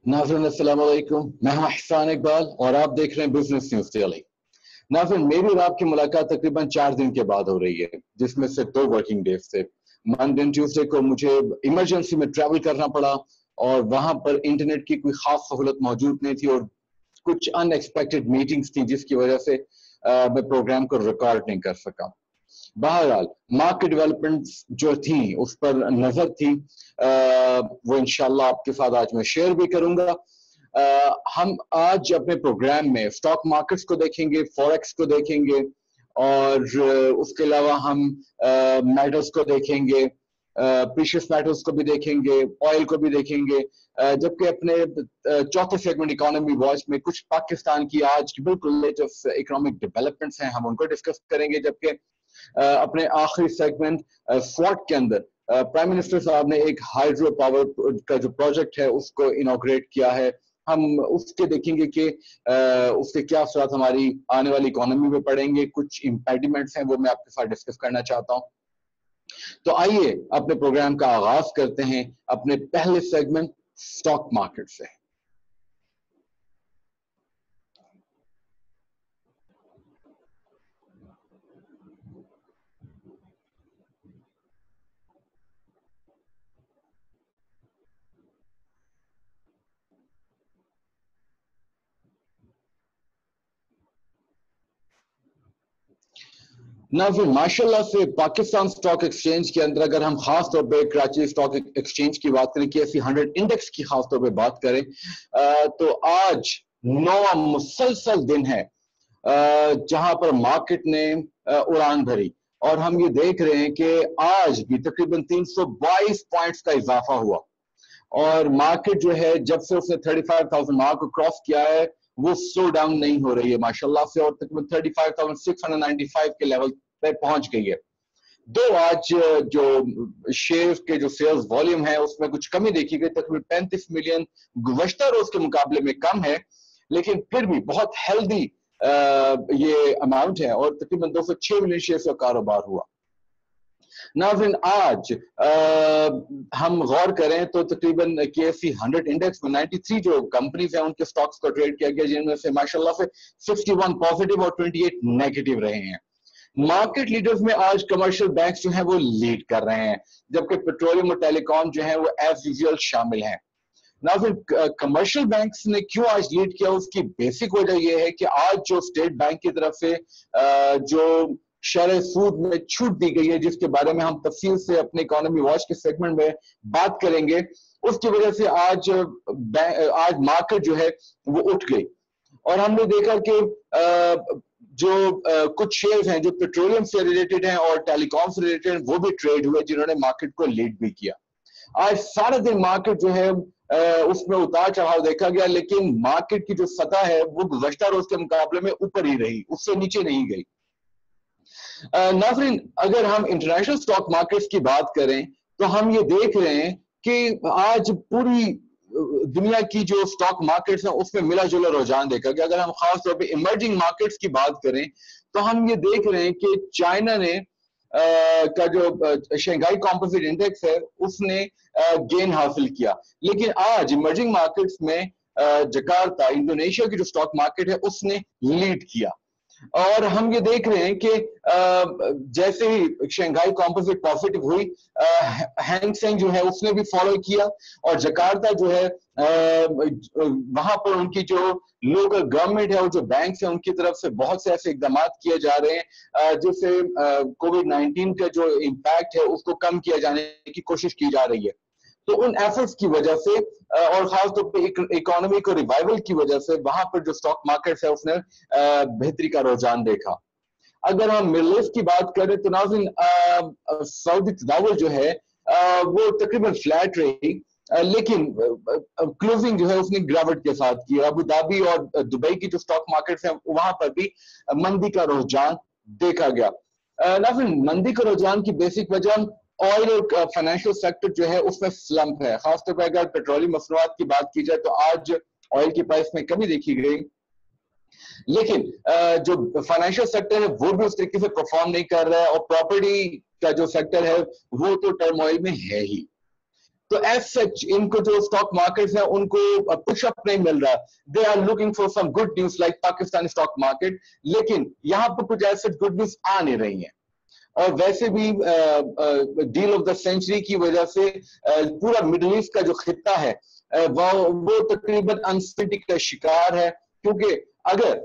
नाज़रीन अस्सलाम वालेकुम, मैं हूं एहसान इकबाल और आप देख रहे हैं बिजनेस न्यूज डेली। नाज़रीन, मेरी और आपकी मुलाकात तकरीबन 4 दिन के बाद हो रही है, जिसमें से 2 वर्किंग डेज थे। मंडे एंड ट्यूसडे को मुझे इमरजेंसी में ट्रैवल करना पड़ा और वहां पर इंटरनेट की कोई खास सहूलत मौजूद नहीं थी और कुछ अनएक्सपेक्टेड मीटिंग्स थी जिसकी वजह से मैं प्रोग्राम को रिकॉर्ड नहीं कर सका। बहरहाल मार्केट डेवलपमेंट्स जो थी उस पर नजर थी, वो इंशाल्लाह आपके साथ आज मैं शेयर भी करूंगा। हम आज अपने प्रोग्राम में स्टॉक मार्केट्स को देखेंगे, फॉरेक्स को देखेंगे और उसके अलावा हम मेटल्स को देखेंगे, प्रीशियस मेटल्स को भी देखेंगे, ऑयल को भी देखेंगे, जबकि अपने चौथे सेगमेंट इकोनॉमी वॉच में कुछ पाकिस्तान की आज की बिल्कुल लेटेस्ट इकोनॉमिक डेवलपमेंट्स हैं, हम उनको डिस्कस करेंगे। जबकि अपने आखिरी सेगमेंट स्वॉट के अंदर प्राइम मिनिस्टर साहब ने एक हाइड्रो पावर का जो प्रोजेक्ट है उसको इनॉग्रेट किया है, हम उसके देखेंगे कि उसके क्या असरात हमारी आने वाली इकोनॉमी में पड़ेंगे। कुछ इम्पेडिमेंट्स हैं वो मैं आपके साथ डिस्कस करना चाहता हूं। तो आइए अपने प्रोग्राम का आगाज करते हैं अपने पहले सेगमेंट स्टॉक मार्केट से। नाज़रीन, माशाल्लाह से पाकिस्तान स्टॉक एक्सचेंज के अंदर अगर हम खास तौर पे कराची स्टॉक एक्सचेंज की बात करें, KSE 100 इंडेक्स की खास तौर पे बात करें, तो आज 9वां मुसलसल दिन है जहां पर मार्केट ने उड़ान भरी और हम ये देख रहे हैं कि आज भी तकरीबन 322 पॉइंट्स का इजाफा हुआ और मार्केट जो है जब से उसने 35,000 मार्क को क्रॉस किया है वो स्लो डाउन नहीं हो रही है माशाल्लाह से, और तकरीबन 35,695 के लेवल पे पहुंच गई है। दो आज जो शेयर के जो सेल्स वॉल्यूम है उसमें कुछ कमी देखी गई, तकरीबन 35 मिलियन गुज़श्ता रोज के मुकाबले में कम है, लेकिन फिर भी बहुत हेल्दी ये अमाउंट है और तकरीबन 206 मिलियन शेयर का कारोबार हुआ। नाज़रीन, आज हम गौर करें तो तकरीबन KSE 100 इंडेक्स में 93 जो कंपनीज हैं उनके स्टॉक्स को ट्रेड किया गया, जिनमें से माशाल्लाह से 61 पॉजिटिव और 28 नेगेटिव रहे हैं। मार्केट लीडर्स में आज कमर्शियल बैंक्स जो हैं वो लीड कर रहे हैं, जबकि पेट्रोलियम और टेलीकॉम जो है वो एज यूजुअल शामिल हैं। नाज़रीन, कमर्शियल बैंक्स ने क्यों आज लीड किया, उसकी बेसिक वजह यह है कि आज जो स्टेट बैंक की तरफ से जो शरह सूद में छूट दी गई है, जिसके बारे में हम तफसील से अपने इकोनॉमी वॉच के सेगमेंट में बात करेंगे, उसकी वजह से आज मार्केट जो है वो उठ गई और हमने देखा कि जो कुछ शेयर्स हैं जो पेट्रोलियम से रिलेटेड हैं और टेलीकॉम से रिलेटेड हैं वो भी ट्रेड हुए, जिन्होंने मार्केट को लीड भी किया। आज सारा दिन मार्केट जो है उसमें उतार चढ़ाव देखा गया, लेकिन मार्केट की जो सतह है वो गुज़श्ता रोज के मुकाबले में ऊपर ही रही, उससे नीचे नहीं गई। नाज़रीन, अगर हम इंटरनेशनल स्टॉक मार्केट्स की बात करें तो हम ये देख रहे हैं कि आज पूरी दुनिया की जो स्टॉक मार्केट्स हैं उसमें मिला जुला रुझान देखा गया। अगर हम खास तौर पे इमर्जिंग मार्केट्स की बात करें तो हम ये देख रहे हैं कि चाइना ने का जो शंघाई कॉम्पोजिट इंडेक्स है उसने गेन हासिल किया, लेकिन आज इमर्जिंग मार्केट्स में जकार्ता इंडोनेशिया की जो स्टॉक मार्केट है उसने लीड किया और हम ये देख रहे हैं कि जैसे ही शंघाई कॉम्पोजिट पॉजिटिव हुई, हैंग सेंग जो है उसने भी फॉलो किया और जकार्ता जो है वहां पर उनकी जो लोकल गवर्नमेंट है और जो बैंक है उनकी तरफ से बहुत से ऐसे इकदाम किए जा रहे हैं जिससे कोविड-19 का जो इम्पैक्ट है उसको कम किया जाने की कोशिश की जा रही है। तो उन एफर्ट्स की वजह से और खासतौर पे इकोनॉमी को रिवाइवल की वजह से वहां पर जो स्टॉक मार्केट है उसने बेहतरी का रुझान देखा। अगर हम मिडल ईस्ट की बात करें तो नाज़रीन, सऊदी तदावुल जो है वो तकरीबन फ्लैट रही, लेकिन क्लोजिंग जो है उसने गिरावट के साथ की। अबू धाबी और दुबई की जो स्टॉक मार्केट्स हैं वहां पर भी मंदी का रुझान देखा गया। नाज़रीन, मंदी का रुझान की बेसिक वजह ऑयल और फाइनेंशियल सेक्टर जो है उसमें स्लम्प है। खासतौर पर अगर पेट्रोलियम मसनूआत की बात की जाए तो आज ऑयल की प्राइस में कमी देखी गई, लेकिन जो फाइनेंशियल सेक्टर है वो भी उस तरीके से परफॉर्म नहीं कर रहा है और प्रॉपर्टी का जो सेक्टर है वो तो टर्मोइल में है ही। तो एज सच इनको जो स्टॉक मार्केट है उनको पुशअप नहीं मिल रहा, they are looking for some good news like Pakistani stock market, लेकिन यहाँ पर कुछ ऐसे गुड न्यूज आ नहीं रही हैं। और वैसे भी डील ऑफ द सेंचुरी की वजह से पूरा मिडिल ईस्ट का जो खित्ता है वो तकरीबन अनसर्टेनिटी का शिकार है, क्योंकि अगर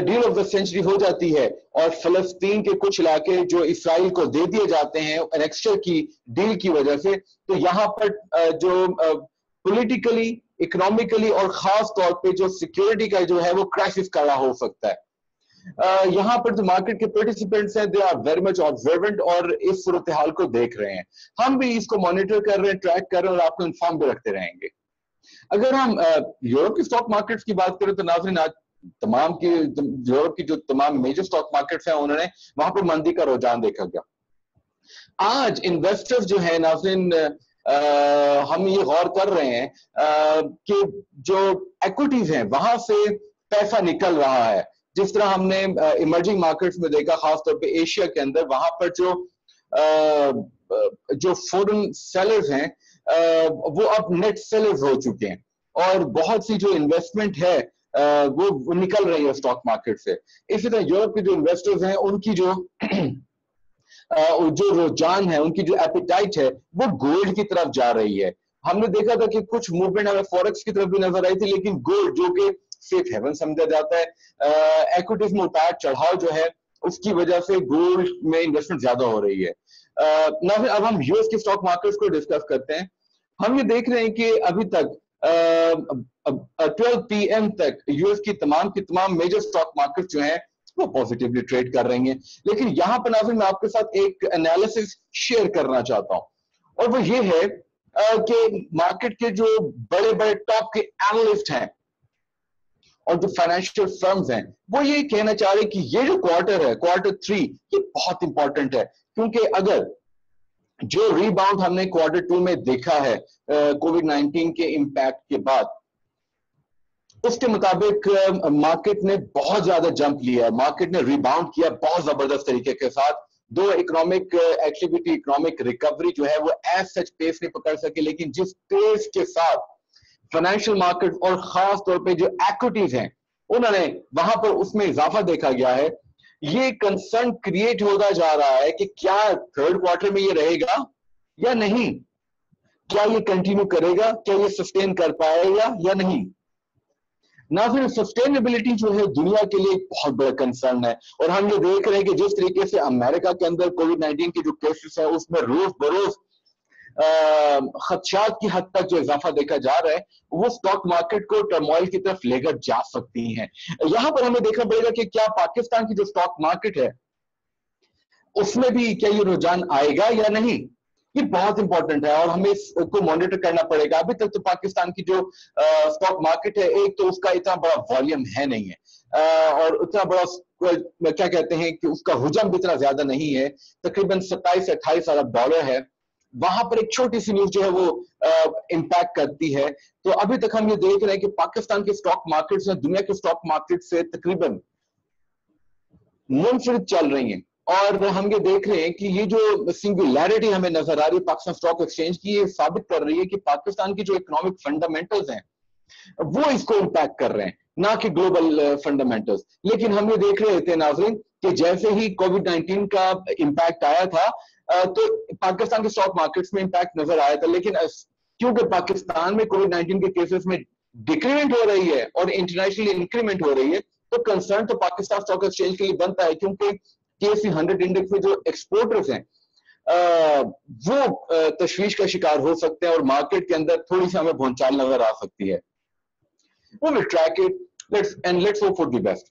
डील ऑफ द सेंचुरी हो जाती है और फलस्तीन के कुछ इलाके जो इसराइल को दे दिए जाते हैं एनेक्सचर की डील की वजह से, तो यहाँ पर जो पॉलिटिकली, इकोनॉमिकली और खास तौर पे जो सिक्योरिटी का जो है वो क्राइसिस खड़ा हो सकता है। यहाँ पर जो मार्केट के पार्टिसिपेंट्स हैं they are very much observant और इस सूरत हाल को देख रहे हैं। हम भी इसको मॉनिटर कर रहे हैं, ट्रैक कर रहे हैं और आपको इन्फॉर्म भी रखते रहेंगे। अगर हम यूरोप की स्टॉक मार्केट्स की बात करें तो नाज़रीन आज यूरोप की जो तमाम मेजर स्टॉक मार्केट्स हैं उन्होंने वहां पर मंदी का रुझान देखा गया। आज इन्वेस्टर्स जो है नाज़रीन हम ये गौर कर रहे हैं कि जो एक्विटीज हैं वहां से पैसा निकल रहा है, जिस तरह हमने इमर्जिंग मार्केट्स में देखा, खासतौर पे एशिया के अंदर, वहां पर जो फॉरेन सेलर्स हैं वो अब नेट सेलर्स हो चुके हैं और बहुत सी जो इन्वेस्टमेंट है वो निकल रही है स्टॉक मार्केट से। इसी तरह यूरोप के जो इन्वेस्टर्स हैं उनकी जो रुझान है, उनकी जो एपिटाइट है वो गोल्ड की तरफ जा रही है। हमने देखा था कि कुछ मूवमेंट हमें फॉरेक्स की तरफ भी नजर आई थी, लेकिन गोल्ड जो कि सेफ हेवन समझा जाता है, एक्विटीज में उतार चढ़ाव जो है उसकी वजह से गोल्ड में इन्वेस्टमेंट ज्यादा हो रही है। अब हम यूएस के स्टॉक मार्केट्स को डिस्कस करते हैं। हम ये देख रहे हैं कि अभी तक 12 PM तक यूएस की तमाम मेजर स्टॉक मार्केट जो है वो पॉजिटिवली ट्रेड कर रही हैं। लेकिन यहां पर नाज़रीन मैं आपके साथ एक एनालिसिस शेयर करना चाहता हूं और वो ये है कि मार्केट के जो बड़े बड़े टॉप के एनालिस्ट हैं और जो फाइनेंशियल फर्म्स हैं वो ये कहना चाह रहे हैं कि ये जो क्वार्टर है, Q3, ये बहुत इंपॉर्टेंट है, क्योंकि अगर जो रीबाउंड हमने Q2 में देखा है कोविड-19 के इम्पैक्ट के बाद, उसके मुताबिक मार्केट ने बहुत ज्यादा जंप लिया, मार्केट ने रिबाउंड किया बहुत जबरदस्त तरीके के साथ। दो इकोनॉमिक एक्टिविटी, इकोनॉमिक रिकवरी जो है वो एज सच पेस नहीं पकड़ सके, लेकिन जिस पेस के साथ फाइनेंशियल मार्केट और खास तौर पे जो एक्विटीज हैं उन्होंने वहां पर उसमें इजाफा देखा गया है। ये कंसर्न क्रिएट होता जा रहा है कि क्या थर्ड क्वार्टर में ये रहेगा या नहीं, क्या ये कंटिन्यू करेगा, क्या ये सस्टेन कर पाएगा या नहीं। ना फिर सस्टेनेबिलिटी जो है दुनिया के लिए एक बहुत बड़ा कंसर्न है और हम ये देख रहे हैं कि जिस तरीके से अमेरिका के अंदर कोविड-19 के जो केसेस है उसमें रोज बरोज खदशात की हद तक जो इजाफा देखा जा रहा है वो स्टॉक मार्केट को टर्मोइल की तरफ लेकर जा सकती हैं। यहां पर हमें देखना पड़ेगा कि क्या पाकिस्तान की जो स्टॉक मार्केट है उसमें भी क्या ये रुझान आएगा या नहीं, ये बहुत इंपॉर्टेंट है और हमें इसको मॉनिटर करना पड़ेगा। अभी तक तो पाकिस्तान की जो स्टॉक मार्केट है, एक तो उसका इतना बड़ा वॉल्यूम है नहीं है और उतना बड़ा क्या कहते हैं कि उसका हुजम भी इतना ज्यादा नहीं है, तकरीबन 27 से 28 अरब डॉलर है। वहां पर एक छोटी सी न्यूज जो है वो इम्पैक्ट करती है। तो अभी तक हम ये देख रहे हैं कि पाकिस्तान के स्टॉक मार्केट दुनिया के स्टॉक मार्केट से तकरीबन मुनफरिद चल रही हैं और हम ये देख रहे हैं कि ये जो सिंगुलैरिटी हमें नजर आ रही है पाकिस्तान स्टॉक एक्सचेंज की, ये साबित कर रही है कि पाकिस्तान की जो इकोनॉमिक फंडामेंटल्स हैं वो इसको इम्पैक्ट कर रहे हैं, ना कि ग्लोबल फंडामेंटल्स। लेकिन हम ये देख रहे थे नाज़रीन कि जैसे ही कोविड-19 का इम्पैक्ट आया था तो पाकिस्तान के स्टॉक मार्केट्स में इम्पैक्ट नजर आया था, लेकिन क्योंकि पाकिस्तान में कोविड-19 के केसेस में डिक्रीमेंट हो रही है और इंटरनेशनली इंक्रीमेंट हो रही है, तो कंसर्न तो पाकिस्तान स्टॉक एक्सचेंज के लिए बनता है, क्योंकि TSE 100 इंडेक्स में जो एक्सपोर्टर्स हैं वो तशवीश का शिकार हो सकते हैं और मार्केट के अंदर थोड़ी सी हमें भूचाल नजर आ सकती है। We will track it. Let's hope for the best.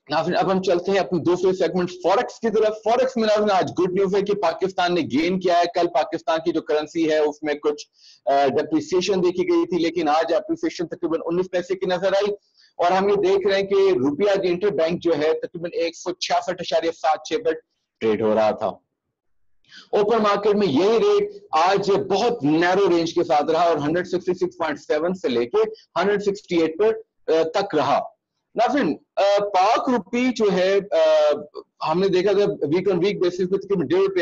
अब हम चलते हैं अपने दूसरे सेगमेंट फॉरेक्स की तरफ। फॉरेक्स में आज गुड न्यूज है कि पाकिस्तान ने गेन किया है। कल पाकिस्तान की जो करेंसी है उसमें कुछ डेप्रिसिएशन देखी गई थी, लेकिन आज एप्रिसिएशन तकरीबन 19 पैसे की नजर आई और हम ये देख रहे हैं कि रुपया की इंटर बैंक जो है तकरीबन 166.76 पर ट्रेड हो रहा था। ओपन मार्केट में यही रेट आज बहुत नैरो रेंज के साथ रहा और 166.7 से लेके 168 पर तक रहा। नाज़रीन पाक रुपी जो है हमने देखा था वीक ऑन वीक बेसिस पे तकरीबन ₹1.5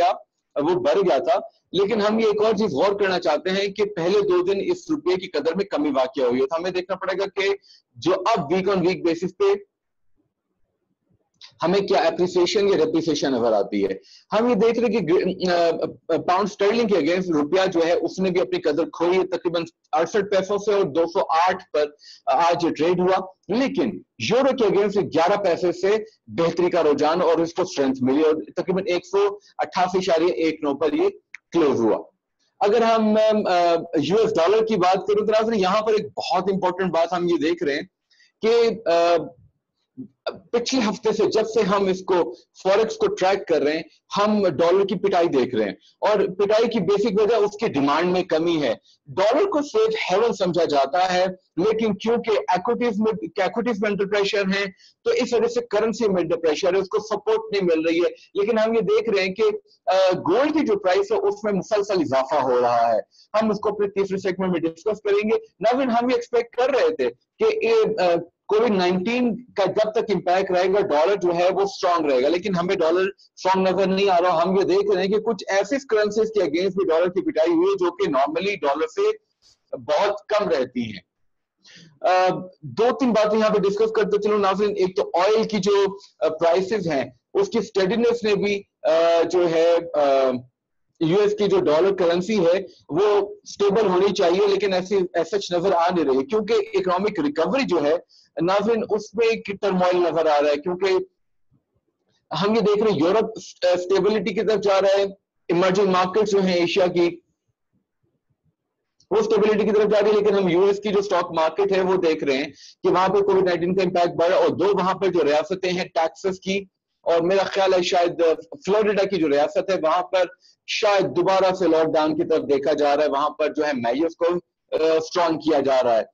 वो बढ़ गया था, लेकिन हम ये एक और चीज गौर करना चाहते हैं कि पहले 2 दिन इस रुपये की कदर में कमी वाक़या हुई है, तो हमें देखना पड़ेगा कि जो अब वीक ऑन वीक बेसिस पे हमें क्या एप्रिसिएशन या डेप्रिसिएशन नजर आती है। हम ये देख रहे हैं कि पाउंड स्टर्लिंग के अगेंस्ट रुपया जो है उसने भी अपनी कदर खोई है, तकरीबन 68 पैसों से और 208 पर आज ट्रेड हुआ, लेकिन यूरो के अगेंस्ट 11 पैसे से बेहतरी का रुझान और इसको स्ट्रेंथ मिली और तकरीबन 188.19 पर ये क्लोज हुआ। अगर हम यूएस डॉलर की बात करें तो यहाँ पर एक बहुत इंपॉर्टेंट बात हम ये देख रहे हैं कि पिछले हफ्ते से जब से हम इसको फॉरेक्स को ट्रैक कर रहे हैं, हम डॉलर की पिटाई देख रहे हैं और पिटाई की बेसिक वजह उसकी डिमांड में कमी है। डॉलर को सेफ हेवन समझा जाता है, लेकिन क्योंकि इक्विटीज में अंडर प्रेशर है तो इस वजह से करेंसी में अंडर प्रेशर है, उसको सपोर्ट नहीं मिल रही है। लेकिन हम ये देख रहे हैं कि गोल्ड की जो प्राइस है उसमें मुसलसल इजाफा हो रहा है। हम उसको अपने तीसरे सेगमेंट में डिस्कस करेंगे। नवीन, हम ये एक्सपेक्ट कर रहे थे कि कोविड-19 का जब तक इंपैक्ट रहेगा डॉलर जो है वो स्ट्रांग रहेगा, लेकिन हमें डॉलर स्ट्रांग नजर नहीं आ रहा। हम ये देख रहे हैं कि कुछ ऐसी करेंसीज के अगेंस्ट भी डॉलर की पिटाई हुई है जो कि नॉर्मली डॉलर से बहुत कम रहती हैं। 2-3 बातें यहाँ पे डिस्कस करते चलो नाज़रीन। एक तो ऑयल की जो प्राइसेस हैं उसकी स्टेडीनेस ने भी जो है यूएस की जो डॉलर करेंसी है वो स्टेबल होनी चाहिए, लेकिन ऐसी सच नजर आ नहीं रही क्योंकि इकोनॉमिक रिकवरी जो है नाज़रीन उसमें एक टर्मोइल नजर आ रहा है। क्योंकि हम ये देख रहे हैं यूरोप स्टेबिलिटी की तरफ जा रहा है, इमर्जिंग मार्केट जो है एशिया की वो स्टेबिलिटी की तरफ जा रही है, लेकिन हम यूएस की जो स्टॉक मार्केट है वो देख रहे हैं कि वहां पे कोविड-19 का इंपैक्ट बढ़ा और दो वहां पर जो रियासतें हैं टैक्सेस की, और मेरा ख्याल है शायद फ्लोरिडा की जो रियासत है वहां पर शायद दोबारा से लॉकडाउन की तरफ देखा जा रहा है, वहां पर जो है मेजर्स को स्ट्रॉन्ग किया जा रहा है।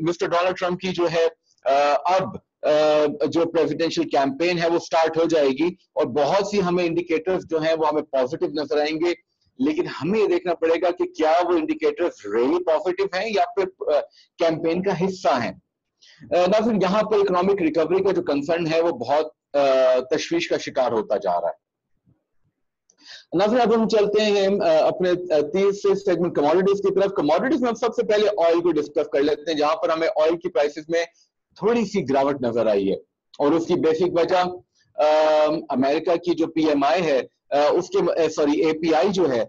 मिस्टर डोनाल्ड ट्रंप की जो है अब जो प्रेसिडेंशियल कैंपेन है वो स्टार्ट हो जाएगी और बहुत सी हमें इंडिकेटर्स जो हैं वो हमें पॉजिटिव नजर आएंगे, लेकिन हमें ये देखना पड़ेगा कि क्या वो इंडिकेटर्स रियली पॉजिटिव हैं या फिर कैंपेन का हिस्सा हैं। ना फिर यहाँ पर इकोनॉमिक रिकवरी का जो कंसर्न है वो बहुत तशवीश का शिकार होता जा रहा है। ना फिर अब हम चलते हैं अपने तीसरे सेगमेंट कमोडिटीज की तरफ। कमोडिटीज में हम सबसे पहले ऑयल को डिस्कस कर लेते हैं, जहां पर हमें ऑयल की प्राइसेस में थोड़ी सी गिरावट नजर आई है और उसकी बेसिक वजह अमेरिका की जो पीएमआई है उसके एपीआई जो है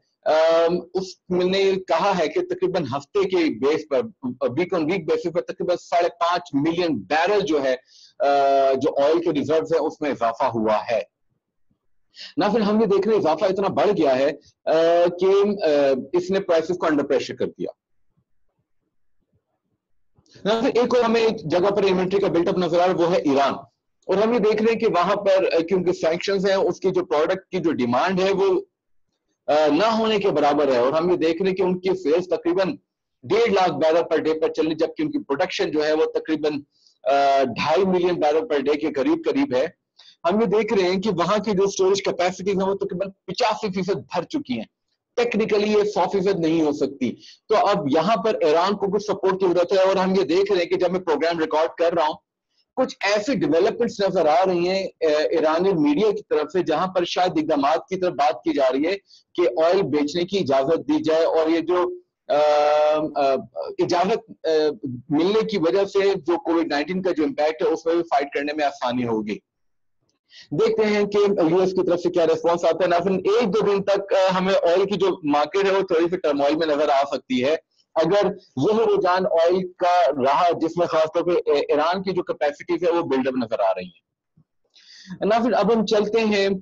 उसने कहा है कि तकरीबन हफ्ते के बेस पर वीक ऑन वीक बेसिस पर तकरीबन 5.5 मिलियन बैरल जो है जो ऑयल के रिजर्व है उसमें इजाफा हुआ है। ना फिर हम ये देख रहे हैं इजाफा इतना बढ़ गया है कि इसने प्राइसेस को अंडर प्रेशर कर दिया। ना फिर एक और हमें एक जगह पर इन्वेंट्री का बिल्टअप नजर आ रहा है वो है ईरान, और हम ये देख रहे हैं कि वहां पर क्योंकि सैंक्शंस हैं उसकी जो प्रोडक्ट की जो डिमांड है वो ना होने के बराबर है, और हम ये देख रहे हैं कि उनकी सेल्स तकरीबन 1.5 लाख बैरल पर डे पर चल रही, जबकि उनकी प्रोडक्शन जो है वो तकरीबन 2.5 मिलियन बैरल पर डे के करीब है। हम ये देख रहे हैं कि वहां की जो स्टोरेज कैपेसिटी है वो तकरीबन 85% भर चुकी है। टेक्निकली ये 100% नहीं हो सकती, तो अब यहाँ पर ईरान को कुछ सपोर्ट की जरूरत है। और हम ये देख रहे हैं कि जब मैं प्रोग्राम रिकॉर्ड कर रहा हूँ कुछ ऐसी डेवलपमेंट्स नजर आ रही हैं ईरानी मीडिया की तरफ से, जहां पर शायद इकदाम की तरफ बात की जा रही है कि ऑयल बेचने की इजाजत दी जाए, और ये जो इजाजत मिलने की वजह से जो कोविड-19 का जो इम्पैक्ट है उसमें भी फाइट करने में आसानी होगी। देखते हैं कि यूएस की तरफ से क्या रिस्पॉन्स आता है। ना फिर 1-2 दिन तक हमें ऑयल की जो मार्केट है वो थोड़ी सी टर्मोइल में नजर आ सकती है अगर यह रुझान ऑयल का रहा, जिसमें खासतौर पे ईरान की जो कैपेसिटीज है वो बिल्डअप नजर आ रही है। ना फिर अब हम चलते हैं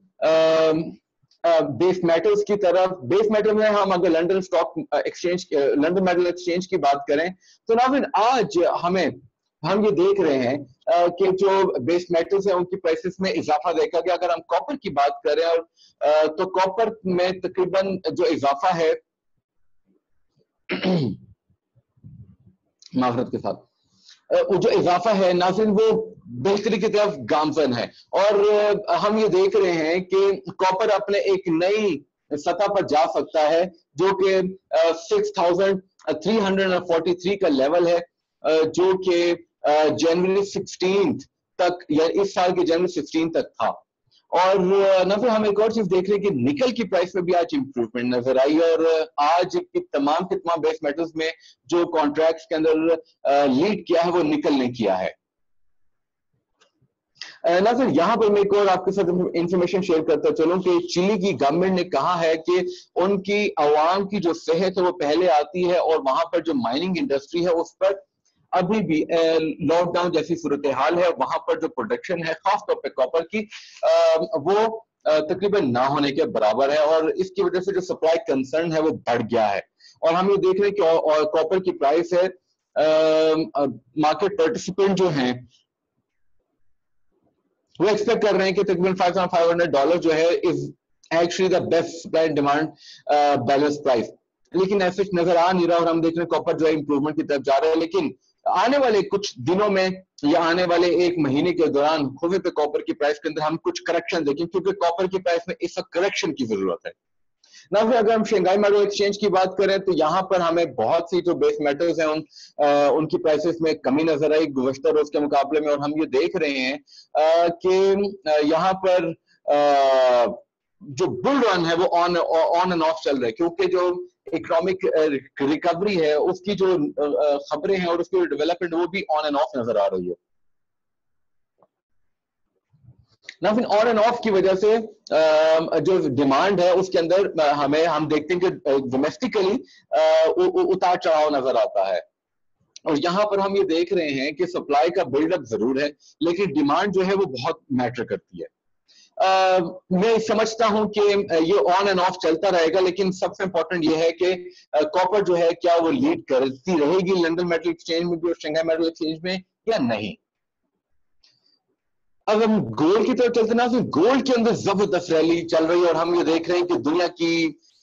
बेस मेटल्स की तरफ। बेस मेटल में हम अगर London stock exchange, London metal exchange की बात करें तो ना फिर आज हम ये देख रहे हैं कि जो बेस मेटल्स है उनकी प्राइसेस में इजाफा देखा गया। अगर हम कॉपर की बात करें और तो कॉपर में तकरीबन जो इजाफा है माजरत के साथ जो इजाफा है नाज़रीन वो बेहतरी की तरफ गामजन है, और हम ये देख रहे हैं कि कॉपर अपने एक नई सतह पर जा सकता है जो कि 6343 का लेवल है, जो कि जनवरी 16 तक या इस साल के जनवरी 16 तक था। اور نہ پھر ہم ایک اور چیز دیکھ رہے ہیں کہ نکل کی پرائس میں بھی آج امپروومنٹ نظر آئی، اور آج کی تمام کے تمام بیس میٹلز میں جو کانٹریکٹس کے اندر لیڈ کیا ہے وہ نکل نے کیا ہے۔ ناظرین یہاں پر میں ایک اور آپ کے ساتھ انفارمیشن شیئر کرتا چلوں کہ چلی کی گورنمنٹ نے کہا ہے کہ ان کی عوام کی جو صحت ہے وہ پہلے آتی ہے، اور وہاں پر جو مائننگ انڈسٹری ہے اس پر ابھی بھی لاک ڈاؤن جیسی صورتحال ہے، وہاں پر جو پروڈکشن ہے خاص طور پہ کاپر کی وہ تقریباً نہ ہونے کے برابر ہے، اور اس کی وجہ سے جو سپلائی کنسرن ہے وہ بڑھ گیا ہے، اور ہم یہ دیکھ رہے ہیں کہ کاپر کی پرائس ہے، مارکیٹ پارٹیسپینٹ جو ہیں وہ ایکسپیکٹ کر رہے ہیں کہ تقریباً $5,500 جو ہے is actually the best supply and demand balance price, لیکن ایسے نظر آ نہیں رہا، اور ہم دیکھ رہے ہیں کاپر جو ہے امپروومنٹ کی طرف جا رہا ہے، لیکن آنے والے کچھ دنوں میں یا آنے والے ایک مہینے کے دوران خود پہ کاپر کی پرائس کے اندر ہم کچھ کریکشن دیکھیں، کیونکہ کاپر کی پرائس میں اس وقت کریکشن کی ضرورت ہے۔ نہ پھر اگر ہم شنگھائی میٹل ایکسچینج کی بات کریں تو یہاں پر ہمیں بہت سی جو بیس میٹلز ہیں ان کی پرائسز میں کمی نظر آئی گزشتہ روز کے مقابلے میں، اور ہم یہ دیکھ رہے ہیں کہ یہاں پر جو بل رن ہے وہ آن اینڈ آف چل رہا ہے، کیونکہ جو اکنامک ریکوری ہے اس کی جو خبریں ہیں اور اس کی ڈیولپمنٹ وہ بھی آن اینڈ آف نظر آ رہی ہے۔ لیکن آن اینڈ آف کی وجہ سے جو ڈیمانڈ ہے اس کے اندر ہم دیکھتے ہیں کہ ڈومیسٹکلی اتار چڑھاؤ نظر آتا ہے، اور یہاں پر ہم یہ دیکھ رہے ہیں کہ سپلائی کا بلڈ اپ ضرور ہے لیکن ڈیمانڈ جو ہے وہ بہت میٹر کرتی ہے۔ میں سمجھتا ہوں کہ یہ آن اینڈ آف چلتا رہے گا، لیکن سب سے امپورٹنٹ یہ ہے کہ کاپر جو ہے کیا وہ لیڈ کرتی رہے گی لندن میٹل ایکسچینج میں بھی اور شنگھائی میٹل ایکسچینج میں یا نہیں۔ اب ہم گولڈ کی طرف چلتے نا، گولڈ کے اندر زبردست ریلی چل رہی ہے، اور ہم یہ دیکھ رہے ہیں کہ دنیا کی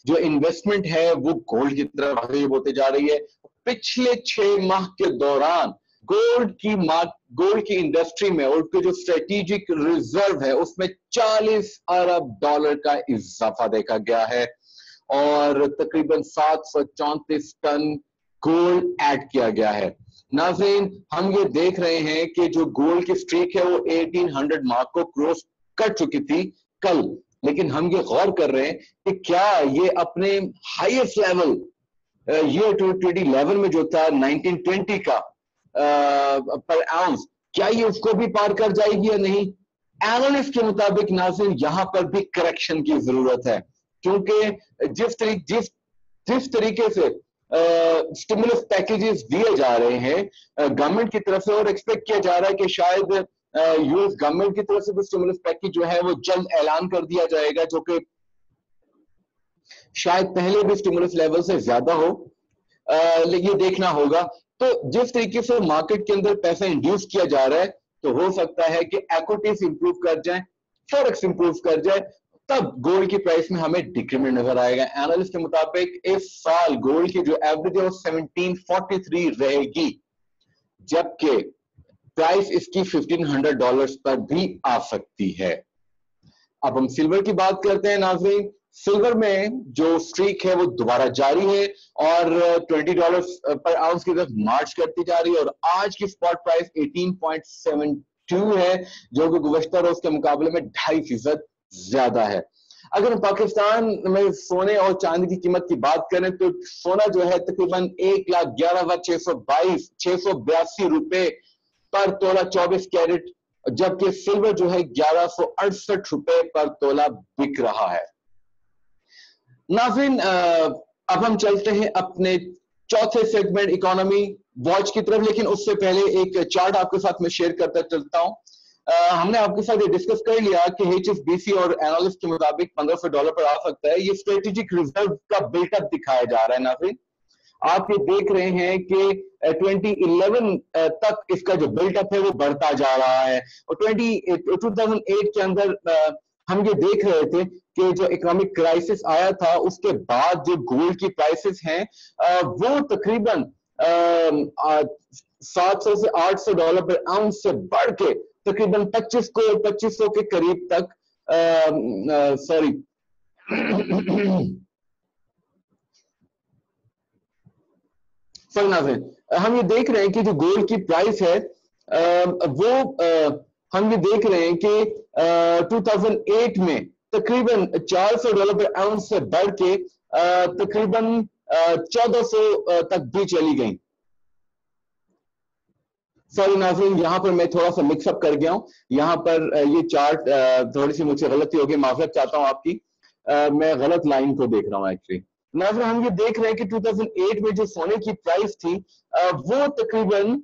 جو انویسٹمنٹ ہے وہ گولڈ کی طرف آگے ہوتے جا رہی ہے۔ پچھلے 6 ماہ کے دوران گولڈ کی انڈسٹری میں اور جو اسٹریٹجک ریزرو ہے اس میں $40 ارب کا اضافہ دیکھا گیا ہے، اور تقریباً 734 ٹن گولڈ ایڈ کیا گیا ہے۔ ناظرین ہم یہ دیکھ رہے ہیں کہ جو گولڈ کی سٹریک ہے وہ 1800 مارک کو کروس کر چکی تھی کل، لیکن ہم یہ غور کر رہے ہیں کہ کیا یہ اپنے ہائیسٹ لیول یہ 2011 میں جو تھا 1920 کا پر آؤنس، کیا یہ اس کو بھی پار کر جائے گی یا نہیں۔ اینالسٹ کے مطابق ناظرین یہاں پر بھی کریکشن کی ضرورت ہے، کیونکہ جس طریقے سے سٹیمولس پیکیجز دیے جا رہے ہیں گورنمنٹ کی طرف سے، اور ایکسپیکٹ کیا جا رہا ہے کہ شاید یو ایس گورنمنٹ کی طرف سے بھی سٹیمولس پیکیج جو ہے وہ جلد اعلان کر دیا جائے گا، جو کہ شاید پہلے بھی سٹیمولس لیول سے زیادہ ہو، یہ دیکھنا ہوگا۔ تو جس طریقے سے مارکیٹ کے اندر پیسہ انڈیوس کیا جا رہا ہے تو ہو سکتا ہے کہ ایکوٹیز امپروو کر جائیں، فوریکس امپروو کر جائے، تب گولڈ کی پرائس میں ہمیں ڈیکریمنٹ نظر آئے گا۔ اینالسٹ کے مطابق اس سال گولڈ کی جو ایوریج ہے وہ 1743 رہے گی، جبکہ پرائس اس کی $1500 پر بھی آ سکتی ہے۔ اب ہم سلور کی بات کرتے ہیں ناظرین۔ سلور میں جو سٹریک ہے وہ دوبارہ جاری ہے اور $20 پر آؤنس کی طرف مارچ کرتی جا رہی ہے، اور آج کی سپاٹ پرائس 18.72 ہے، جو کہ گزشتہ روز کے مقابلے میں 2.5% زیادہ ہے۔ اگر ہم پاکستان میں سونے اور چاندی کی قیمت کی بات کریں تو سونا جو ہے تقریباً 1,11,682 روپے پر تولہ 24 کیرٹ، جبکہ سلور جو ہے 1168 روپے پر تولہ بک رہا ہے۔ ناظرین اب ہم چلتے ہیں اپنے چوتھے سیگمنٹ اکانومی واچ کی طرف، لیکن اس سے پہلے ایک چارٹ آپ کے ساتھ میں شیئر کرتا چلتا ہوں۔ ہم نے آپ کے ساتھ یہ ڈسکس کر لیا کہ HSBC اور اینالسٹ کے مطابق $1500 پر آ سکتا ہے۔ یہ اسٹریٹجک ریزرو کا بلٹ اپ دکھایا جا رہا ہے ناظرین۔ آپ یہ دیکھ رہے ہیں کہ 2011 تک اس کا جو بلٹ اپ ہے وہ بڑھتا جا رہا ہے، اور 2008 کے اندر ہم یہ دیکھ رہے تھے کہ جو اکنامک کرائسس آیا تھا اس کے بعد جو گولڈ کی پرائسز ہیں وہ تقریباً 700 سے $800 پر آؤنس سے بڑھ کے تقریباً 2500 کے قریب تک ہم یہ دیکھ رہے ہیں کہ جو گولڈ کی پرائس ہے وہ ہم یہ دیکھ رہے ہیں کہ 2008 में तकरीबन $400 पर आउंस से बढ़ के तकरीबन 1400 तक भी चली गई। सॉरी नाज़रीन, यहाँ पर मैं थोड़ा सा मिक्सअप कर गया हूँ। यहाँ पर ये चार्ट थोड़ी सी मुझसे गलती होगी, माफियत चाहता हूँ आपकी। मैं गलत लाइन को देख रहा हूँ एक्चुअली। नाज़रीन, हम ये देख रहे हैं कि 2008 में जो सोने की प्राइस थी वो तकरीबन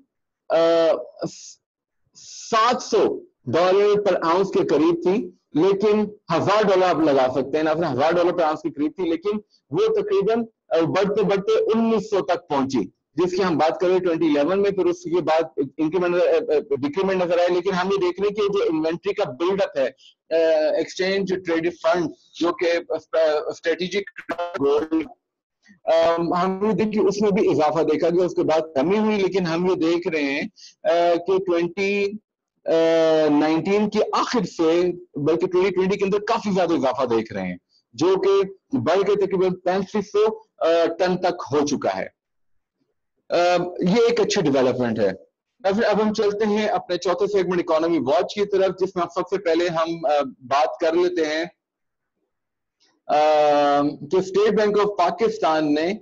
$700 पर आउंस के करीब थी, लेकिन $1000 आप लगा सकते हैं नाज़रीन, $1000 पर आउंस के करीब थी, लेकिन वो तकरीबन बढ़ते बढ़ते 1900 तक पहुंची, जिसकी हम बात करें 2011 में। फिर उसके बाद इंक्रीमेंट डिक्रीमेंट नजर आए। लेकिन हम ये देख रहे हैं कि जो इन्वेंट्री का बिल्डअप है एक्सचेंज ट्रेडेड फंड जो कि स्ट्रेटेजिक गोल्ड, हम ये देखिए उसमें भी इजाफा देखा गया, उसके बाद कमी हुई। लेकिन हम ये देख रहे हैं कि 2019 के आखिर से बल्कि 2020 के अंदर काफी ज्यादा इजाफा देख रहे हैं, जो कि बढ़ के तकरीबन 3500 टन तक हो चुका है। ये एक अच्छी डेवलपमेंट है। अब हम चलते हैं अपने चौथे सेगमेंट इकोनॉमी वॉच की तरफ, जिसमें सबसे पहले हम बात कर लेते हैं कि स्टेट बैंक ऑफ पाकिस्तान ने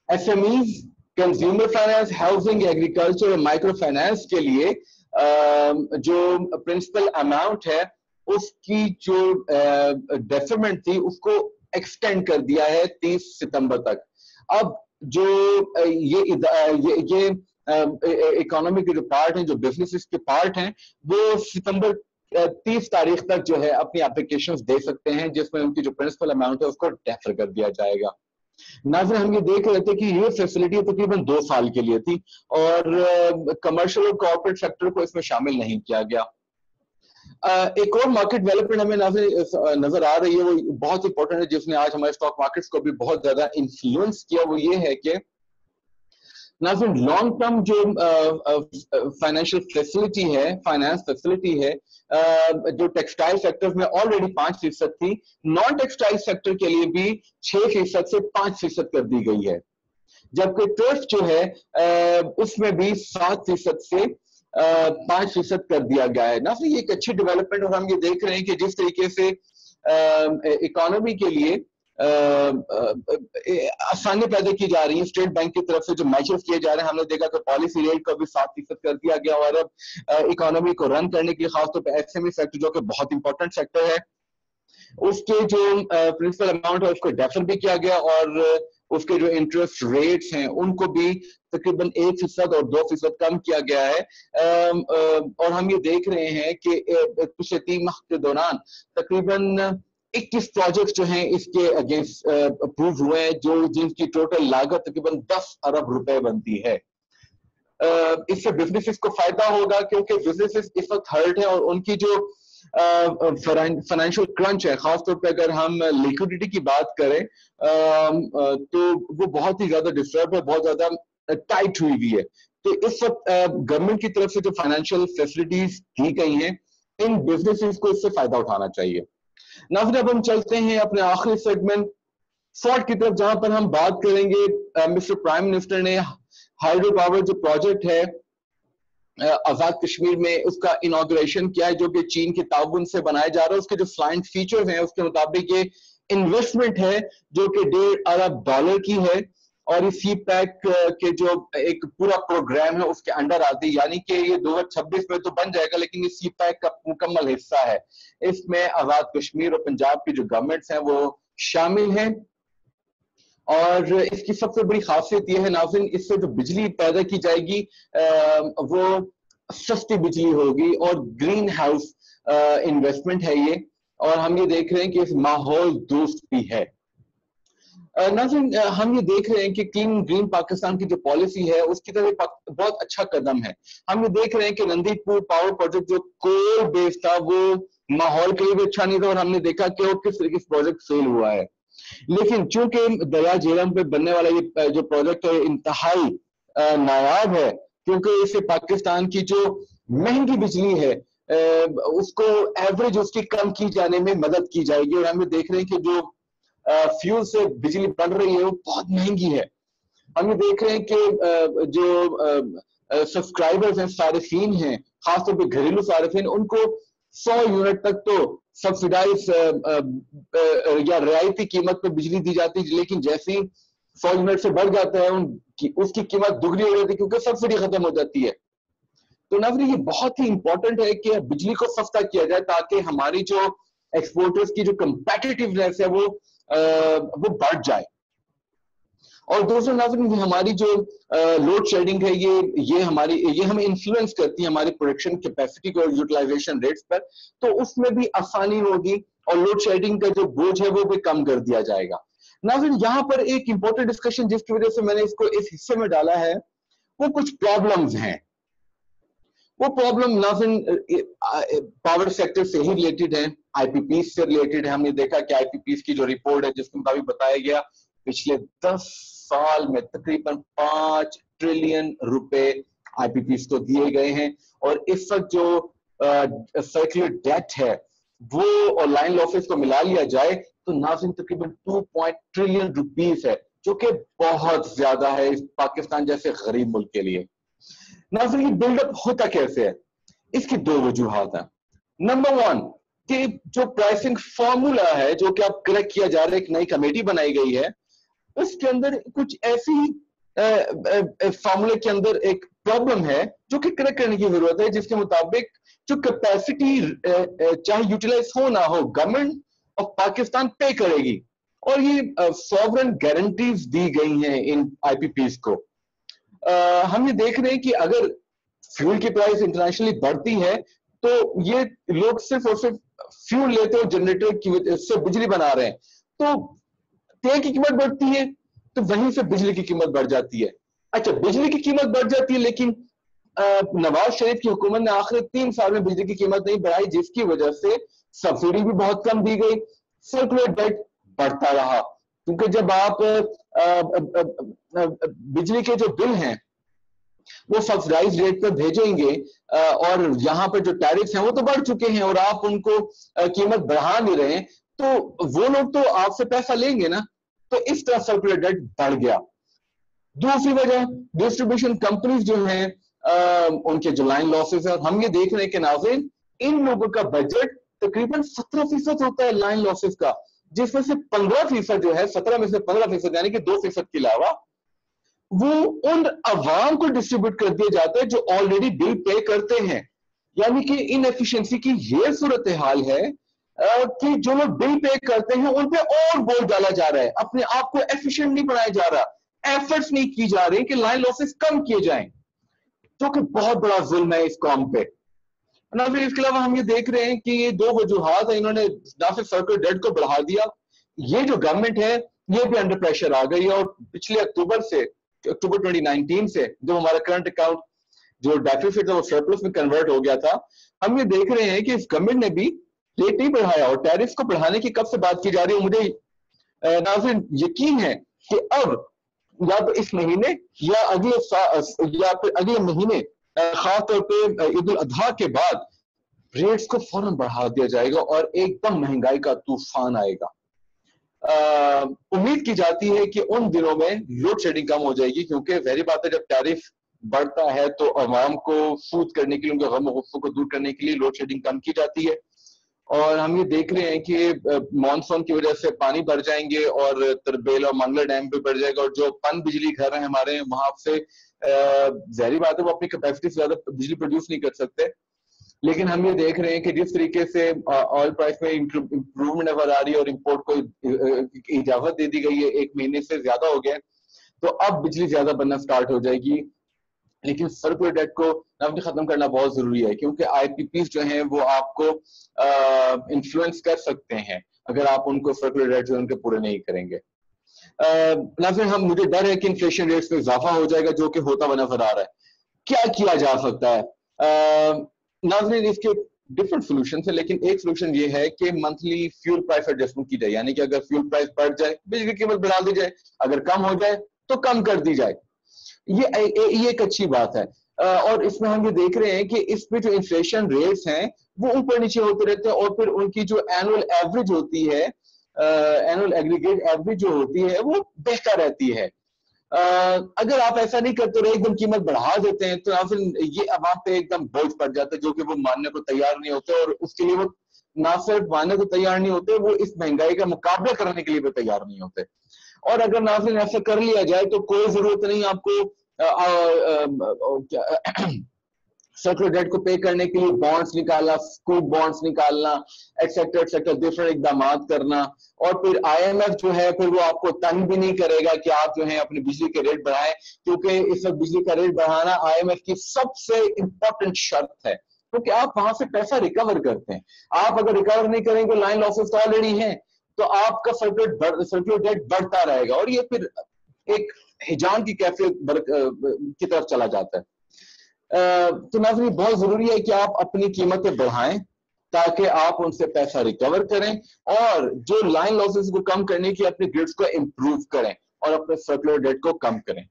SMEs, consumer finance, housing, agriculture और माइक्रो फाइनेंस के लिए जो प्रिंसिपल अमाउंट है उसकी जो डेफरमेंट थी उसको एक्सटेंड कर दिया है 30 सितंबर तक। अब जो ये इकोनॉमी के जो पार्ट हैं, जो बिजनेसेस के पार्ट हैं, वो सितंबर 30 तारीख तक जो है अपनी एप्लीकेशंस दे सकते हैं, जिसमें उनकी जो प्रिंसिपल अमाउंट है उसको डेफर कर दिया जाएगा। नाज़रीन, हम ये देख रहे थे कि ये फैसिलिटी तकरीबन 2 साल के लिए थी और कमर्शियल और कॉर्पोरेट सेक्टर को इसमें शामिल नहीं किया गया। एक और मार्केट डेवलपमेंट हमें नजर आ रही है, वो बहुत इंपॉर्टेंट है, जिसने आज हमारे स्टॉक मार्केट्स को भी बहुत ज्यादा इन्फ्लुएंस किया। वो ये है कि नाज़रीन, लॉन्ग टर्म जो फाइनेंशियल फैसिलिटी है, फाइनेंस फैसिलिटी है, जो टेक्सटाइल सेक्टर में ऑलरेडी 5% थी, नॉन टेक्सटाइल सेक्टर के लिए भी 6% से 5% कर दी गई है। जबकि ट्रस्ट जो है उसमें भी 7% से 5% कर दिया गया है ना। तो ये एक अच्छी डेवलपमेंट, और हम ये देख रहे हैं कि जिस तरीके से इकोनॉमी के लिए आसानी पैदा की जा रही है स्टेट बैंक की तरफ से, जो मेजर्स किए जा रहे हैं, हमने देखा कि पॉलिसी रेट को भी 7% कर दिया गया, और अब इकोनॉमी को रन करने के लिए खासतौर पर एसएमई सेक्टर जो कि बहुत इंपॉर्टेंट सेक्टर है, उसके जो प्रिंसिपल अमाउंट है उसको डेफर भी किया गया, और उसके जो इंटरेस्ट रेट्स हैं उनको भी तकरीबन 1% और 2% कम किया गया है। और हम ये देख रहे हैं कि पिछले 3 माह के दौरान तकरीबन 21 प्रोजेक्ट जो हैं इसके अगेंस्ट अप्रूव हुए हैं, जो जिनकी टोटल लागत तकरीबन 10 अरब रुपए बनती है। इससे बिजनेसेस को फायदा होगा, क्योंकि बिजनेसेस इस वक्त हर्ट है और उनकी जो फाइनेंशियल क्रंच है, खासतौर पे अगर हम लिक्विडिटी की बात करें तो वो बहुत ही ज्यादा डिस्टर्ब है, बहुत ज्यादा टाइट हुई हुई है। तो इस वक्त गवर्नमेंट की तरफ से जो फाइनेंशियल फैसिलिटीज दी गई हैं, इन बिजनेसेस को इससे फायदा उठाना चाहिए। नाज़रीन, अब हम चलते हैं अपने आखिरी सेगमेंट सॉल्ट की तरफ, जहां पर हम बात करेंगे मिस्टर प्राइम मिनिस्टर ने हाइड्रो पावर जो प्रोजेक्ट है आजाद कश्मीर में, उसका इनॉग्रेशन किया है, जो कि चीन के ताउन से बनाया जा रहा है। उसके जो फ्लाइंट फीचर्स हैं उसके मुताबिक ये इन्वेस्टमेंट है जो कि $1.5 अरब की है, और इस सी पैक के जो एक पूरा प्रोग्राम है उसके अंडर आती है, यानी कि ये 2026 में तो बन जाएगा, लेकिन ये सी पैक का मुकम्मल हिस्सा है। इसमें आजाद कश्मीर और पंजाब की जो गवर्नमेंट्स हैं वो शामिल हैं, और इसकी सबसे बड़ी खासियत यह है नाज़रीन, इससे जो बिजली पैदा की जाएगी वो सस्ती बिजली होगी और ग्रीन हाउस इन्वेस्टमेंट है ये, और हम ये देख रहे हैं कि इस माहौल दोस्त भी है। नाज़रीन, हम ये देख रहे हैं कि क्लीन ग्रीन पाकिस्तान की जो पॉलिसी है उसकी तरफ बहुत अच्छा कदम है। हम ये देख रहे हैं कि नंदीपुर पावर प्रोजेक्ट जो कोल बेस्ड था वो माहौल के लिए भी अच्छा नहीं था, और हमने देखा कि वो किस तरीके से प्रोजेक्ट फेल हुआ है। लेकिन चूंकि दरिया झेलम पे बनने वाला ये जो प्रोजेक्ट है इंतहाई नायाब है, क्योंकि इससे पाकिस्तान की जो महंगी बिजली है उसको एवरेज उसकी कम की जाने में मदद की जाएगी। और हम ये देख रहे हैं कि जो फ्यूल से बिजली बन रही है वो बहुत महंगी है। हम ये देख रहे हैं कि जो सब्सक्राइबर्स हैं, सारिफीन हैं, خاص طور پہ گھریلو صارفین ان کو 100 یونٹ تک تو سبسڈائز یا رعایتی قیمت پہ بجلی دی جاتی ہے، لیکن جیسے ہی 100 یونٹ سے بڑھ جاتا ہے اس کی قیمت دگنی ہو جاتی ہے کیونکہ سبسڈی ختم ہو جاتی ہے. تو ناظرین یہ بہت ہی امپورٹنٹ ہے کہ بجلی کو سستا کیا جائے تاکہ ہماری جو ایکسپورٹرز کی جو کمپیٹیٹیونیس ہے وہ بڑھ جائے. اور دوسرا ناظرین ہماری جو لوڈ شیڈنگ ہے یہ ہمیں انفلوئنس کرتی ہے ہماری پروڈکشن کیپیسٹی کو یوٹیلائزیشن ریٹس پر، تو اس میں بھی آسانی ہوگی اور لوڈ شیڈنگ کا جو بوجھ ہے وہ بھی کم کر دیا جائے گا. ناظرین یہاں پر ایک امپورٹنٹ ڈسکشن جس کی وجہ سے میں نے اس کو اس حصے میں ڈالا ہے وہ کچھ پرابلمز ہیں. وہ پرابلم ناظرین پاور سیکٹر سے ہی ریلیٹڈ ہیں، آئی پی پیز سے ریلیٹڈ ہے. ہم نے دیکھا کہ آئی پی پیز کی جو رپورٹ ہے جس کے مطابق بتایا گیا پچھلے 10 سال میں تقریباً 5 ٹریلین روپے آئی پی پیز کو دیے گئے ہیں، اور اس وقت جو سرکولر ڈیٹ ہے وہ اور لائن لاسز کو ملا لیا جائے تو ناظرین تقریباً 2 ٹریلین روپیز ہے، جو کہ بہت زیادہ ہے پاکستان جیسے غریب ملک کے لیے. ناظرین بلڈ اپ ہوتا کیسے ہے؟ اس کی 2 وجوہات ہیں. نمبر 1 کہ جو پرائسنگ فارمولا ہے جو کہ اب کریکٹ کیا جا رہا ہے، ایک نئی کمیٹی بنائی گئی ہے، اس کے اندر کچھ ایسی فارمولے کے اندر ایک پرابلم ہے جو کہ کریکٹ کرنے کی ضرورت ہے، جس کے مطابق جو کیپیسٹی چاہے یوٹیلائز ہو نہ ہو گورنمنٹ آف پاکستان پے کرے گی، اور یہ سوورن گارنٹیز دی گئی ہیں ان آئی پی پیز کو. ہم یہ دیکھ رہے ہیں کہ اگر فیول کی پرائس انٹرنیشنلی بڑھتی ہے تو یہ لوگ صرف اور صرف فیول لیتے اور جنریٹر کی وجہ سے بجلی بنا رہے ہیں، تو تیل کی قیمت بڑھتی ہے تو وہیں سے بجلی کی قیمت بڑھ جاتی ہے. اچھا بجلی کی قیمت بڑھ جاتی ہے، لیکن نواز شریف کی حکومت نے آخر 3 سال میں بجلی کی قیمت نہیں بڑھائی، جس کی وجہ سے سبسڈی بھی بہت کم دی گئی، سرکولر ڈیٹ بڑھتا رہا. کیونکہ جب آپ بجلی کے جو بل ہیں وہ سبسڈائز ریٹ پر بھیجیں گے اور یہاں پر جو ٹیرفز ہیں وہ تو بڑھ چکے ہیں اور آپ ان کو قیمت بڑھا نہیں رہے ہیں، تو وہ لوگ تو آپ سے پیسہ لیں گے نا، تو اس طرح سرکولر ڈیٹ بڑھ گیا. دوسری وجہ ڈسٹریبیوشن کمپنیز جو ہیں ان کے جو لائن لاسز ہیں، اور ہم یہ دیکھ رہے ہیں کہ ناظرین ان لوگوں کا بجٹ تقریباً 17% ہوتا ہے لائن لاسز کا، جس میں سے 15% جو ہے 17 میں سے 15% یعنی کہ 2% کے علاوہ وہ ان عوام کو ڈسٹریبیوٹ کر دیا جاتا ہے جو آلریڈی بل پے کرتے ہیں. یعنی کہ ان ایفیشنسی کی یہ صورتحال ہے کہ جو لوگ بل پے کرتے ہیں ان پہ اور بول ڈالا جا رہا ہے، اپنے آپ کو ایفیشنٹ نہیں بنایا جا رہا، ایفرٹس نہیں کی جا رہی کہ لائن لاسز کم کیے جائیں، جو کہ بہت بڑا ظلم ہے اس قوم پہ. ناظرین اس کے علاوہ ہم یہ دیکھ رہے ہیں کہ یہ 2 وجوہات ہیں، انہوں نے نہ صرف سرکولر ڈیٹ کو بڑھا دیا، یہ جو گورنمنٹ ہے یہ بھی انڈر پریشر آ گئی ہے، اور پچھلے اکتوبر 2019 سے جو ہمارا کرنٹ اکاؤنٹ جو ڈیفیسٹ وہ سرپلس میں کنورٹ ہو گیا تھا، ہم یہ دیکھ رہے ہیں کہ اس گورنمنٹ نے بھی ریٹ نہیں بڑھایا اور ٹیرفز کو بڑھانے کی کب سے بات کی جا رہی ہے. مجھے ناظرین یقین ہے کہ اب یا تو اس مہینے یا اگلے مہینے خاص طور پہ عید الاضحیٰ کے بعد ریٹس کو فوراً بڑھا دیا جائے گا اور ایک دم مہنگائی کا طوفان آئے گا. امید کی جاتی ہے کہ ان دنوں میں لوڈ شیڈنگ کم ہو جائے گی، کیونکہ ظاہر بات ہے جب ٹیرف بڑھتا ہے تو عوام کو سود کرنے کے لیے، ان کے غم و غصوں کو دور کرنے کے لیے لوڈ شیڈنگ کم کی جاتی ہے. اور ہم یہ دیکھ رہے ہیں کہ مانسون کی وجہ سے پانی بھر جائیں گے اور تربیل اور منگلا ڈیم پہ بڑھ جائے گا، اور جو پن بجلی گھر ہیں ہمارے وہاں سے ظاہری بات ہے وہ اپنی کیپیسٹی سے زیادہ بجلی پروڈیوس نہیں کر سکتے. لیکن ہم یہ دیکھ رہے ہیں کہ جس طریقے سے آئل پرائس میں امپروومنٹ نظر آ رہی ہے اور امپورٹ کو اجازت دے دی گئی ہے 1 مہینے سے زیادہ ہو گیا، تو اب بجلی زیادہ بننا سٹارٹ ہو جائے گی. لیکن سرکولر ڈیٹ کو ختم کرنا بہت ضروری ہے، کیونکہ آئی پی پیز جو ہیں وہ آپ کو انفلوئنس کر سکتے ہیں اگر آپ ان کو سرکولر ڈیٹ ان کے پورے نہیں کریں گے. مجھے ڈر ہے کہ انفلیشن ریٹس میں اضافہ ہو جائے گا جو کہ ہوتا ہوا نظر آ رہا ہے. کیا کیا جا سکتا ہے ناظرین؟ اس کے ڈفرنٹ سولوشن ہے، لیکن ایک سولوشن یہ ہے کہ منتھلی فیول پرائس ایڈجسٹمنٹ کی جائے، یعنی کہ اگر فیول پرائس بڑھ جائے بجلی کی قیمت بڑھا دی جائے، اگر کم ہو جائے تو کم کر دی جائے. یہ ایک اچھی بات ہے. اور اس میں ہم یہ دیکھ رہے ہیں کہ اس پہ جو انفلیشن ریٹس ہیں وہ اوپر نیچے ہوتے رہتے ہیں، اور پھر ان کی جو اینول ایوریج ہوتی ہے، اینول ایگریگیٹ ایوریج جو ہوتی ہے وہ بہتر رہتی ہے. अगर आप ऐसा नहीं करते और एकदम कीमत बढ़ा देते हैं तो फिर ये अवाम पे एकदम बोझ पड़ जाता है, जो कि वो मानने को तैयार नहीं होते, और उसके लिए वो ना सिर्फ मानने को तैयार नहीं होते, वो इस महंगाई का मुकाबला करने के लिए भी तैयार नहीं होते। और अगर नाज़रीन ऐसा कर लिया जाए तो कोई जरूरत नहीं आपको सर्कुलर डेट को पे करने के लिए बॉन्ड्स निकालना, स्कूप बॉन्ड्स निकालना, एक्सेट्रा डिफरेंट इकदाम करना, और फिर आईएमएफ जो है फिर वो आपको तंग भी नहीं करेगा कि आप जो है अपनी बिजली के रेट बढ़ाएं, क्योंकि इस वक्त बिजली का रेट बढ़ाना आईएमएफ की सबसे इंपॉर्टेंट शर्त है, क्योंकि आप वहां से पैसा रिकवर करते हैं। आप अगर रिकवर नहीं करेंगे, लाइन लॉसेस तो ऑलरेडी हैं, तो आपका सर्कुलर डेट बढ़ता रहेगा, और ये फिर एक हिजान की कैफियत की तरफ चला जाता है। तो नाज़रीन बहुत जरूरी है कि आप अपनी कीमतें बढ़ाएं ताकि आप उनसे पैसा रिकवर करें, और जो लाइन लॉसेस को कम करने की अपने ग्रिड्स को इंप्रूव करें और अपने सर्कुलर डेट को कम करें।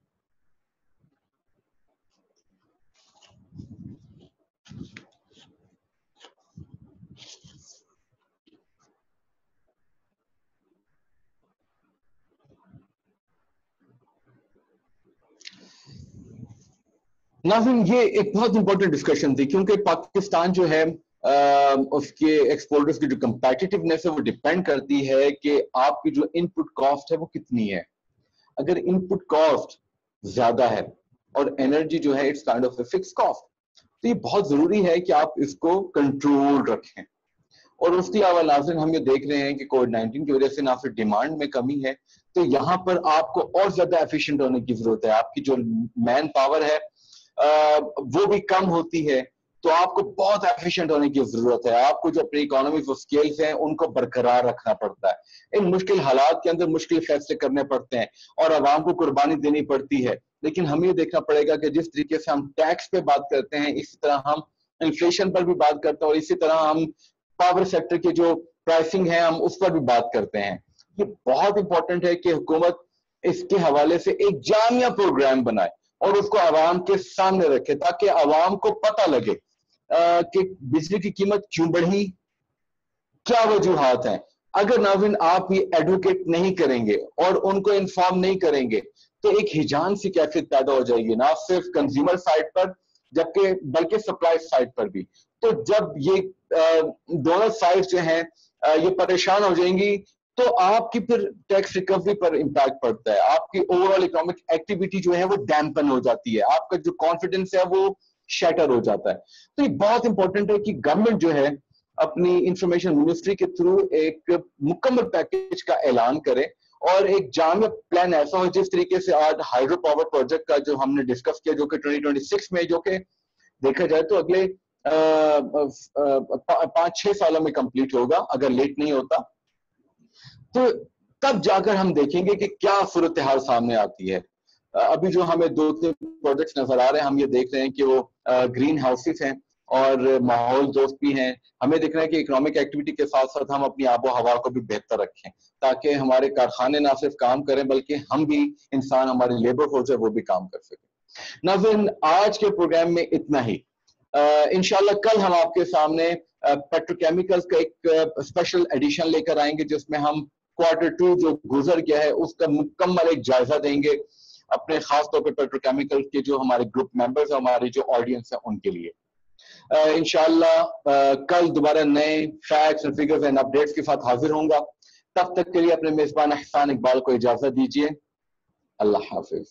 नाज़रीन ये एक बहुत इंपॉर्टेंट डिस्कशन थी, क्योंकि पाकिस्तान जो है उसके एक्सपोर्टर्स की जो कंपेटिटिवनेस है वो डिपेंड करती है कि आपकी जो इनपुट कॉस्ट है वो कितनी है। अगर इनपुट कॉस्ट ज्यादा है और एनर्जी जो है it's kind of a fix cost, तो ये बहुत जरूरी है कि आप इसको कंट्रोल रखें। और उसके अलावा नाज़रीन हम ये देख रहे हैं कि कोविड-19 की वजह से ना सिर्फ डिमांड में कमी है, तो यहाँ पर आपको और ज्यादा एफिशिएंट होने की जरूरत है। आपकी जो मैन पावर है वो भी कम होती है, तो आपको बहुत एफिशिएंट होने की जरूरत है। आपको जो अपनी इकोनॉमिक स्किल्स हैं उनको बरकरार रखना पड़ता है। इन मुश्किल हालात के अंदर मुश्किल फैसले करने पड़ते हैं और आवाम को कुर्बानी देनी पड़ती है, लेकिन हमें ये देखना पड़ेगा कि जिस तरीके से हम टैक्स पे बात करते हैं, इसी तरह हम इन्फ्लेशन पर भी बात करते हैं, और इसी तरह हम पावर सेक्टर की जो प्राइसिंग है हम उस पर भी बात करते हैं। ये बहुत इंपॉर्टेंट है कि हुकूमत इसके हवाले से एक जामिया प्रोग्राम बनाए और उसको आवाम के सामने रखे, ताकि आवाम को पता लगे कि बिजली की कीमत क्यों बढ़ी, क्या वजूहात हैं। अगर नाज़रीन आप ये एडवोकेट नहीं करेंगे और उनको इन्फॉर्म नहीं करेंगे तो एक हिजान सी कैफियत पैदा हो जाएगी, ना सिर्फ कंज्यूमर साइड पर जबकि बल्कि सप्लाई साइड पर भी। तो जब ये दोनों साइड जो हैं ये परेशान हो जाएंगी तो आपकी फिर टैक्स रिकवरी पर इम्पैक्ट पड़ता है, आपकी ओवरऑल इकोनॉमिक एक्टिविटी जो है वो डैम्पन हो जाती है, आपका जो कॉन्फिडेंस है वो शैटर हो जाता है। तो ये बहुत इंपॉर्टेंट है कि गवर्नमेंट जो है अपनी इंफॉर्मेशन मिनिस्ट्री के थ्रू एक मुकम्मल पैकेज का ऐलान करे और एक जामिया प्लान ऐसा हो, जिस तरीके से आज हाइड्रो पावर प्रोजेक्ट का जो हमने डिस्कस किया, जो कि 2026 में, जो कि देखा जाए तो अगले 5-6 सालों में कंप्लीट होगा अगर लेट नहीं होता, तो तब जाकर हम देखेंगे कि क्या सूरत हाल सामने आती है। अभी जो हमें 2-3 प्रोजेक्ट्स नजर आ रहे हैं, हम ये देख रहे हैं कि वो ग्रीन हाउसेस हैं और माहौल दोस्त भी हैं। हमें दिख रहा है कि इकोनॉमिक एक्टिविटी के साथ साथ हम अपनी आबो हवा को भी बेहतर रखें, ताकि हमारे कारखाने ना सिर्फ काम करें बल्कि हम भी, इंसान, हमारी लेबर फोर्स है वो भी काम कर सके। नाज़रीन आज के प्रोग्राम में इतना ही। इंशाल्लाह कल हम आपके सामने पेट्रोकेमिकल्स का एक स्पेशल एडिशन लेकर आएंगे, जिसमें हम Q2 जो गुजर गया है उसका मुकम्मल एक जायजा देंगे अपने खास तौर पर पेट्रोकेमिकल के जो हमारे ग्रुप मेंबर्स, हमारी जो ऑडियंस है उनके लिए। इंशाल्लाह कल दोबारा नए facts and figures and updates के साथ हाजिर होऊंगा। तब तक के लिए अपने मेजबान एहसान इकबाल को इजाजत दीजिए। अल्लाह हाफिज।